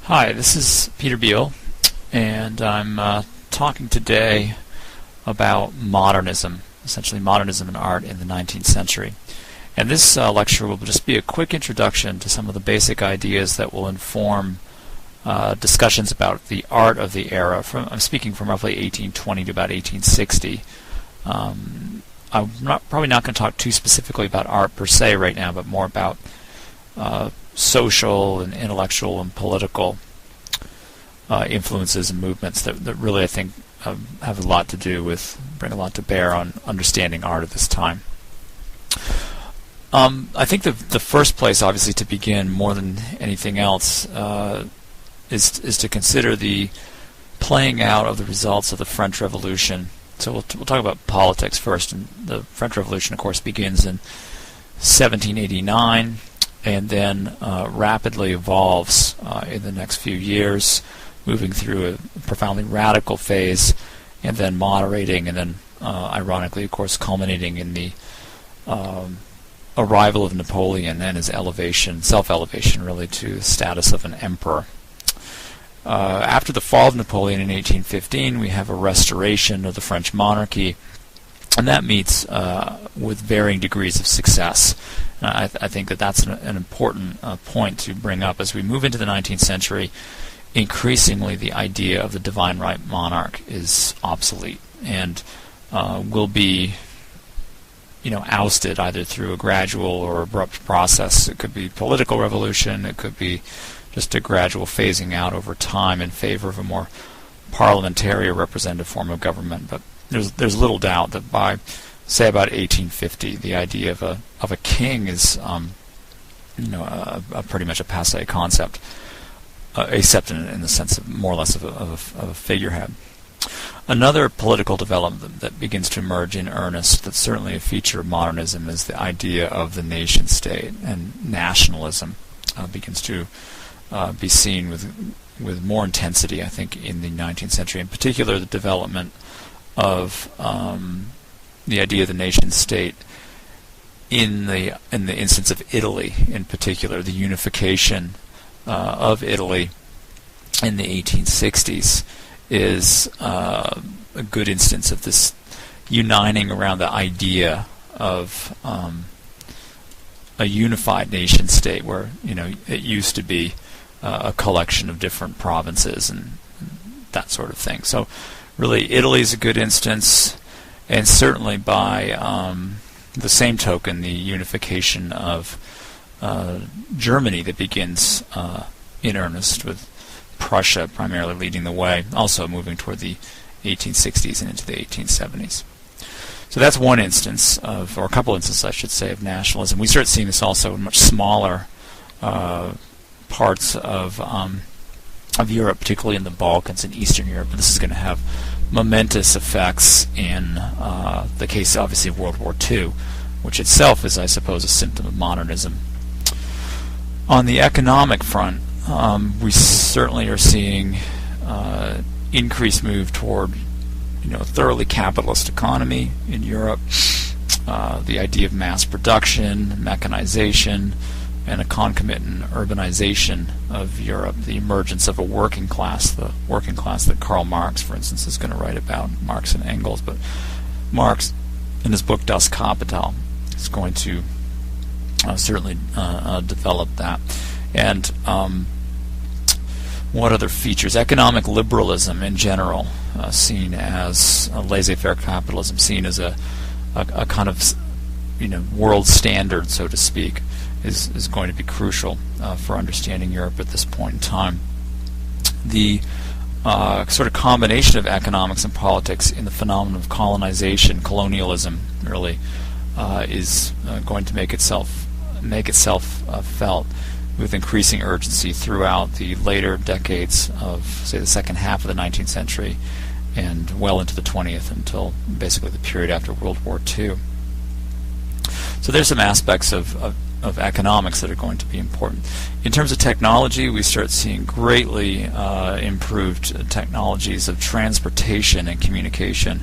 Hi, this is Peter Beal, and I'm talking today about modernism, essentially modernism in art in the 19th century. And this lecture will just be a quick introduction to some of the basic ideas that will inform discussions about the art of the era. I'm speaking from roughly 1820 to about 1860. I'm probably not going to talk too specifically about art per se right now, but more about social and intellectual and political influences and movements that really, I think, have a lot to do with, bring a lot to bear on understanding art at this time. I think the first place, obviously, to begin more than anything else is to consider the playing out of the results of the French Revolution. So we'll talk about politics first. And the French Revolution, of course, begins in 1789 and then rapidly evolves in the next few years, moving through a profoundly radical phase and then moderating and then, ironically, of course, culminating in the arrival of Napoleon and his elevation, self-elevation, really, to the status of an emperor. After the fall of Napoleon in 1815, we have a restoration of the French monarchy, and that meets with varying degrees of success. I think that that's an important point to bring up. As we move into the 19th century, increasingly the idea of the divine right monarch is obsolete and will be ousted either through a gradual or abrupt process. It could be political revolution, it could be just a gradual phasing out over time in favor of a more parliamentary or representative form of government. But there's little doubt that by, say, about 1850, the idea of a king is a pretty much a passé concept, except in the sense of more or less of a figurehead. Another political development that begins to emerge in earnest, that's certainly a feature of modernism, is the idea of the nation-state, and nationalism begins to be seen with more intensity, I think, in the 19th century. In particular, the development of the idea of the nation-state in the instance of Italy, in particular, the unification of Italy in the 1860s is a good instance of this uniting around the idea of a unified nation-state, where it used to be a collection of different provinces and that sort of thing. So really, Italy is a good instance, and certainly by the same token, the unification of Germany that begins in earnest, with Prussia primarily leading the way, also moving toward the 1860s and into the 1870s. So that's one instance of, or a couple instances, I should say, of nationalism. We start seeing this also in much smaller parts of Europe, particularly in the Balkans and Eastern Europe. And this is going to have momentous effects in the case, obviously, of World War II, which itself is, I suppose, a symptom of modernism. On the economic front, we certainly are seeing increased move toward a thoroughly capitalist economy in Europe, the idea of mass production, mechanization, and a concomitant urbanization of Europe, the emergence of a working class, the working class that Karl Marx, for instance, is going to write about, Marx and Engels. But Marx, in his book Das Kapital, is going to certainly develop that. And what other features? Economic liberalism in general, seen as laissez-faire capitalism, seen as a kind of world standard, so to speak, is going to be crucial for understanding Europe at this point in time. The sort of combination of economics and politics in the phenomenon of colonization, colonialism, really is going to make itself felt with increasing urgency throughout the later decades of, say, the second half of the 19th century and well into the 20th, until basically the period after World War II. So there's some aspects of economics that are going to be important. In terms of technology, we start seeing greatly improved technologies of transportation and communication,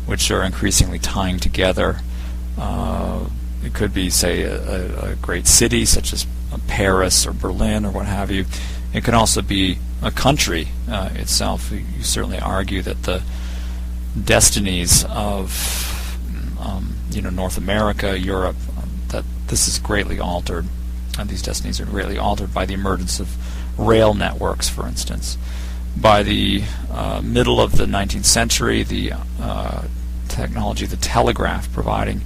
which are increasingly tying together. It could be, say, a great city such as Paris or Berlin or what have you, It can also be a country itself. You certainly argue that the destinies of North America, Europe, that this is greatly altered, and these destinies are greatly altered by the emergence of rail networks, for instance. By the middle of the 19th century, the technology of the telegraph providing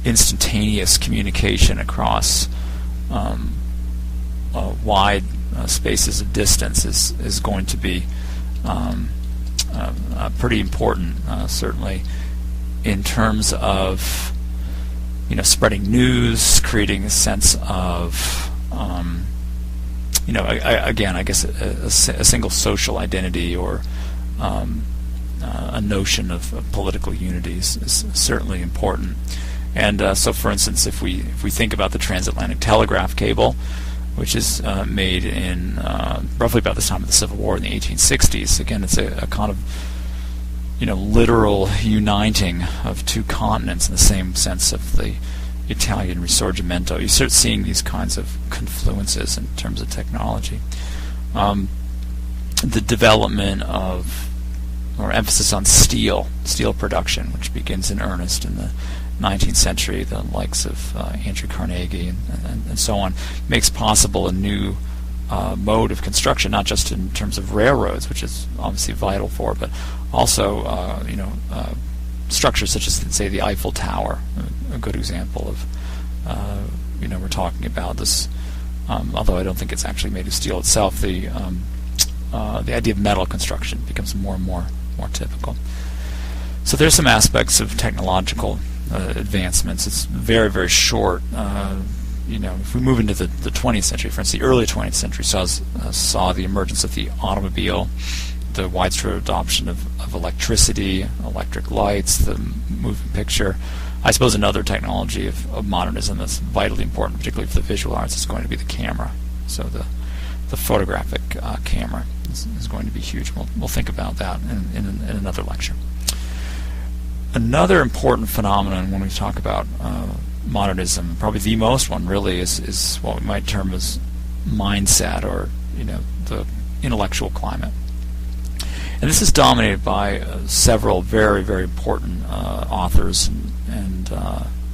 instantaneous communication across wide spaces of distance is going to be pretty important, certainly in terms of spreading news, creating a sense of again, I guess a single social identity or a notion of political unity is certainly important. And so, for instance, if we think about the transatlantic telegraph cable, which is made in roughly about this time of the Civil War in the 1860s, again, it's a kind of literal uniting of two continents in the same sense of the Italian Risorgimento. You start seeing these kinds of confluences in terms of technology. The development of, or emphasis on steel production, which begins in earnest in the 19th century, the likes of Andrew Carnegie and so on, makes possible a new mode of construction, not just in terms of railroads, which is obviously vital for, but also structures such as, say, the Eiffel Tower, a good example of we're talking about this. Although I don't think it's actually made of steel itself, the idea of metal construction becomes more and more typical. So there's some aspects of technological advancements. It's very, very short. If we move into the 20th century, for instance, the early 20th century saw the emergence of the automobile, the widespread adoption of electricity, electric lights, the moving picture. I suppose another technology of modernism that's vitally important, particularly for the visual arts, is going to be the camera. So the photographic camera is going to be huge. We'll think about that in another lecture. Another important phenomenon when we talk about modernism, probably the most one really, is what we might term as mindset, or the intellectual climate. And this is dominated by several very, very important authors and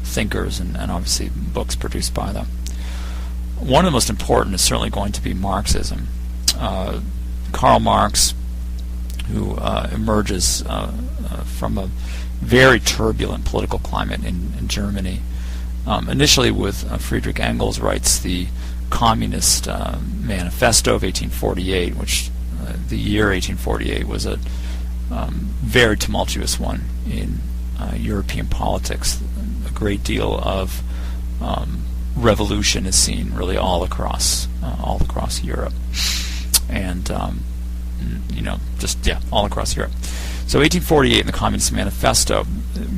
thinkers, and obviously books produced by them. One of the most important is certainly going to be Marxism. Karl Marx, who emerges from a very turbulent political climate in Germany, initially with Friedrich Engels, writes the Communist Manifesto of 1848, which the year 1848 was a very tumultuous one in European politics. A great deal of revolution is seen really all across Europe, and all across Europe. So 1848 in the Communist Manifesto,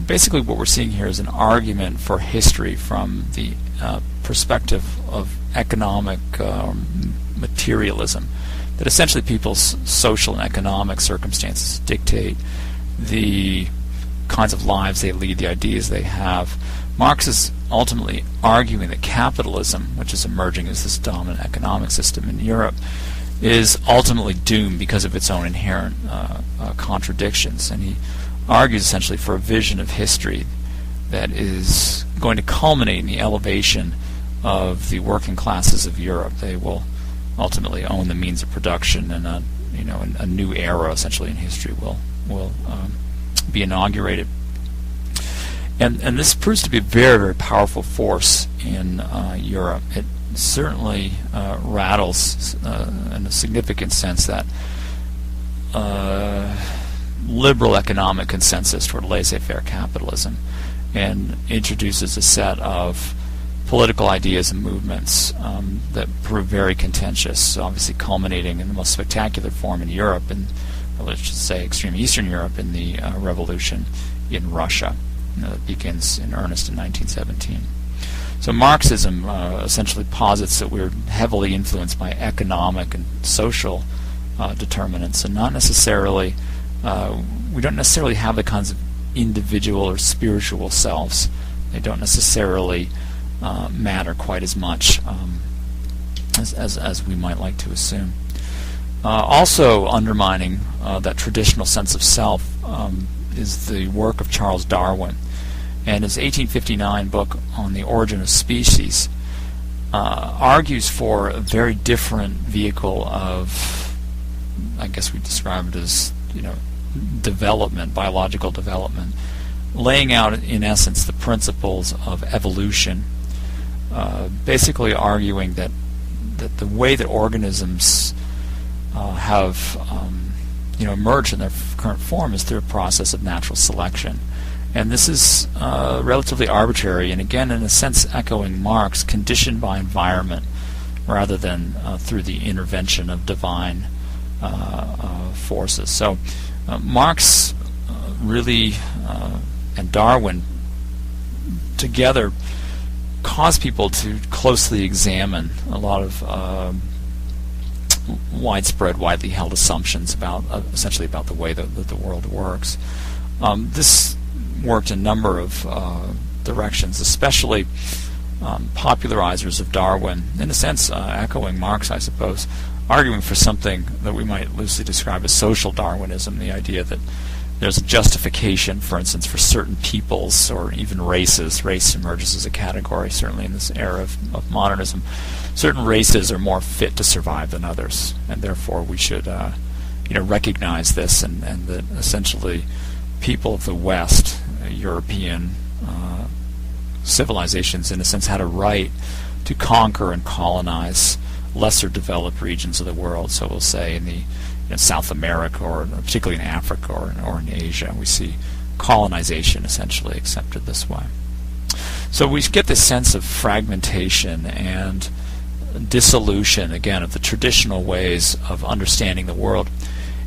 basically what we're seeing here is an argument for history from the perspective of economic materialism, that essentially people's social and economic circumstances dictate the kinds of lives they lead, the ideas they have. Marx is ultimately arguing that capitalism, which is emerging as this dominant economic system in Europe, is ultimately doomed because of its own inherent contradictions. And he argues essentially for a vision of history that is going to culminate in the elevation of the working classes of Europe. They will ultimately own the means of production, and a new era essentially in history will be inaugurated. And this proves to be a very, very powerful force in Europe. It certainly rattles in a significant sense that liberal economic consensus toward laissez-faire capitalism, and introduces a set of political ideas and movements that prove very contentious, obviously culminating in the most spectacular form in Europe, and let's just say extreme Eastern Europe, in the revolution in Russia that begins in earnest in 1917. So Marxism essentially posits that we're heavily influenced by economic and social determinants, and not necessarily, we don't necessarily have the kinds of individual or spiritual selves. They don't necessarily matter quite as much as we might like to assume. Also undermining that traditional sense of self is the work of Charles Darwin, and his 1859 book on the origin of species argues for a very different vehicle of, I guess we describe it as, development, biological development, laying out in essence the principles of evolution, basically arguing that the way that organisms have emerged in their current form is through a process of natural selection. And this is relatively arbitrary, and again, in a sense, echoing Marx, conditioned by environment rather than through the intervention of divine forces. So Marx really and Darwin together caused people to closely examine a lot of widely held assumptions about essentially about the way that the world works. This worked in a number of directions, especially popularizers of Darwin, in a sense echoing Marx, I suppose, arguing for something that we might loosely describe as social Darwinism, the idea that there's a justification, for instance, for certain peoples or even races. Race emerges as a category, certainly in this era of modernism. Certain races are more fit to survive than others, and therefore we should recognize this, and that essentially people of the West, European civilizations, in a sense, had a right to conquer and colonize lesser developed regions of the world. So we'll say in the South America, or particularly in Africa or in Asia, we see colonization essentially accepted this way. So we get this sense of fragmentation and dissolution, again, of the traditional ways of understanding the world.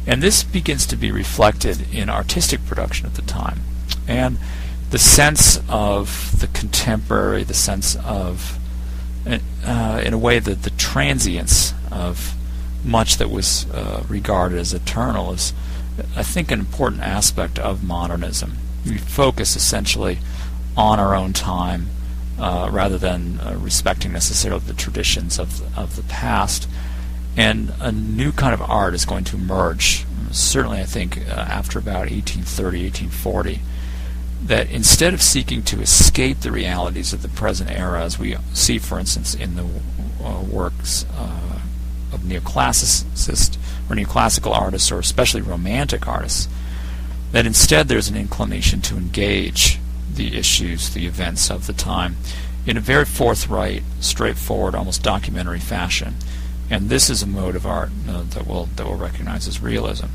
And this begins to be reflected in artistic production at the time. And the sense of the contemporary, the sense of, in a way, the transience of much that was regarded as eternal is, I think, an important aspect of modernism. We focus essentially on our own time rather than respecting necessarily the traditions of the past. And a new kind of art is going to emerge, certainly I think after about 1830, 1840, that instead of seeking to escape the realities of the present era, as we see, for instance, in the works of neoclassicist or neoclassical artists, or especially romantic artists, that instead there's an inclination to engage the issues, the events of the time, in a very forthright, straightforward, almost documentary fashion. And this is a mode of art that we'll recognize as realism.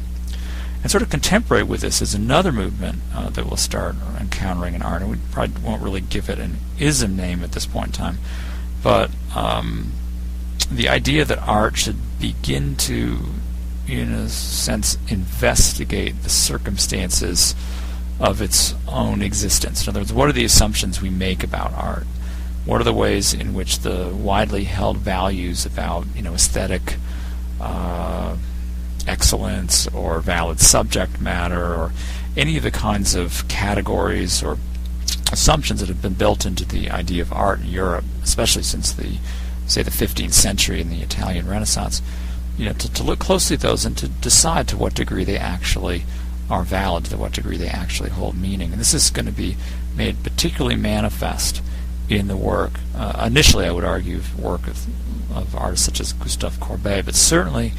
And sort of contemporary with this is another movement that we'll start encountering in art, and we probably won't really give it an ism name at this point in time, but the idea that art should begin to, in a sense, investigate the circumstances of its own existence. In other words, what are the assumptions we make about art? What are the ways in which the widely held values about, aesthetic excellence or valid subject matter, or any of the kinds of categories or assumptions that have been built into the idea of art in Europe, especially since the 15th century and the Italian Renaissance, to look closely at those and to decide to what degree they actually are valid, to what degree they actually hold meaning. And this is going to be made particularly manifest in the work, initially I would argue, work of artists such as Gustave Courbet, but certainly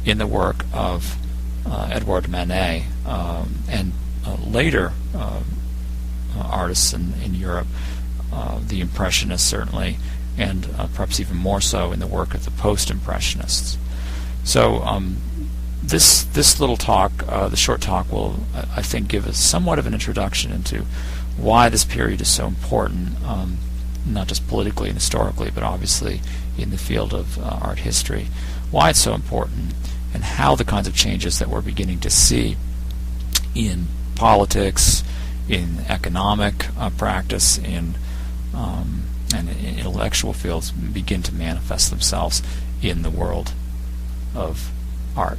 in the work of Edouard Manet and later artists in Europe, the Impressionists certainly, and perhaps even more so in the work of the Post-Impressionists. So this little talk, the short talk, will, I think, give us somewhat of an introduction into why this period is so important, not just politically and historically, but obviously in the field of art history, why it's so important, and how the kinds of changes that we're beginning to see in politics, in economic practice, and in intellectual fields begin to manifest themselves in the world of art.